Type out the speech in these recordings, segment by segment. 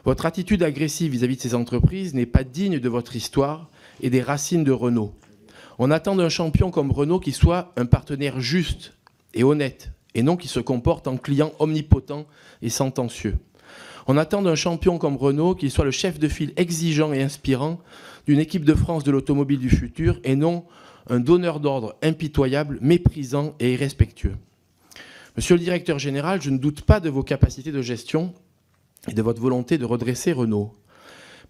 Votre attitude agressive vis-à-vis de ces entreprises n'est pas digne de votre histoire et des racines de Renault. On attend d'un champion comme Renault qu'il soit un partenaire juste et honnête, et non qu'il se comporte en client omnipotent et sentencieux. On attend d'un champion comme Renault qu'il soit le chef de file exigeant et inspirant d'une équipe de France de l'automobile du futur, et non un donneur d'ordre impitoyable, méprisant et irrespectueux. Monsieur le directeur général, je ne doute pas de vos capacités de gestion et de votre volonté de redresser Renault.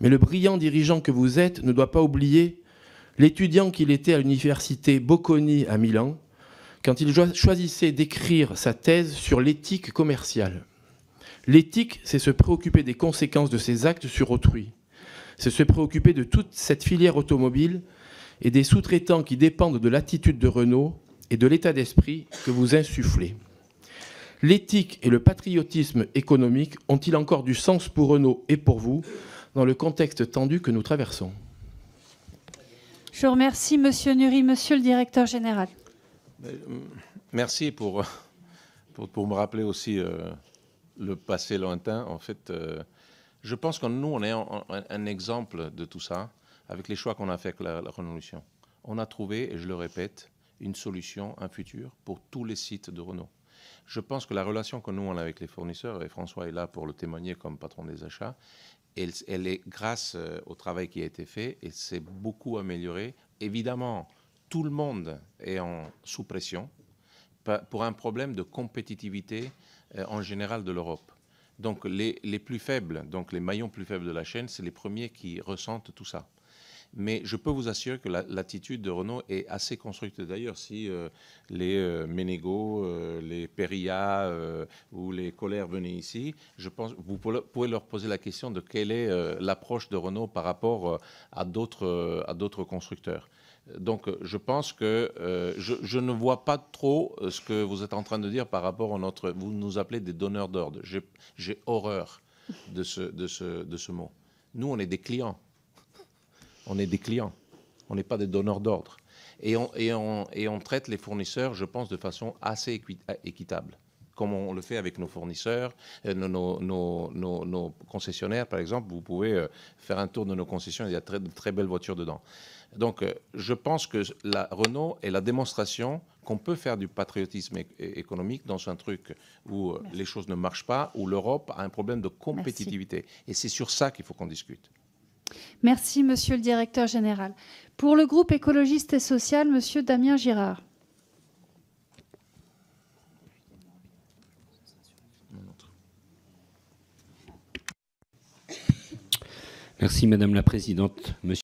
Mais le brillant dirigeant que vous êtes ne doit pas oublier l'étudiant qu'il était à l'université Bocconi à Milan, quand il choisissait d'écrire sa thèse sur l'éthique commerciale. L'éthique, c'est se préoccuper des conséquences de ses actes sur autrui. C'est se préoccuper de toute cette filière automobile et des sous-traitants qui dépendent de l'attitude de Renault et de l'état d'esprit que vous insufflez. L'éthique et le patriotisme économique ont-ils encore du sens pour Renault et pour vous dans le contexte tendu que nous traversons ? Je vous remercie, Monsieur Nury. Monsieur le directeur général. Merci pour me rappeler aussi le passé lointain. En fait, je pense que nous, on est un exemple de tout ça avec les choix qu'on a fait avec la Renaulution. On a trouvé, et je le répète, une solution, un futur pour tous les sites de Renault. Je pense que la relation que nous, on a avec les fournisseurs, et François est là pour le témoigner comme patron des achats, elle est grâce au travail qui a été fait et c'est beaucoup amélioré. Évidemment, tout le monde est sous pression pour un problème de compétitivité en général de l'Europe. Donc les plus faibles, donc les maillons plus faibles de la chaîne, c'est les premiers qui ressentent tout ça. Mais je peux vous assurer que l'attitude de Renault est assez constructive. D'ailleurs, si les Ménégo, les Perilla ou les Colère venaient ici, je pense que vous pouvez leur poser la question de quelle est l'approche de Renault par rapport à d'autres constructeurs. Donc, je pense que je ne vois pas trop ce que vous êtes en train de dire par rapport à notre... Vous nous appelez des donneurs d'ordre. J'ai horreur de ce mot. Nous, on est des clients. On est des clients, on n'est pas des donneurs d'ordre. Et on traite les fournisseurs, je pense, de façon assez équitable, comme on le fait avec nos fournisseurs, nos concessionnaires, par exemple. Vous pouvez faire un tour de nos concessions, il y a de très belles voitures dedans. Donc, je pense que la Renault est la démonstration qu'on peut faire du patriotisme économique dans un truc où les choses ne marchent pas, où l'Europe a un problème de compétitivité. Merci. Et c'est sur ça qu'il faut qu'on discute. Merci, Monsieur le Directeur Général. Pour le groupe écologiste et social, Monsieur Damien Girard. Merci, Madame la Présidente. Monsieur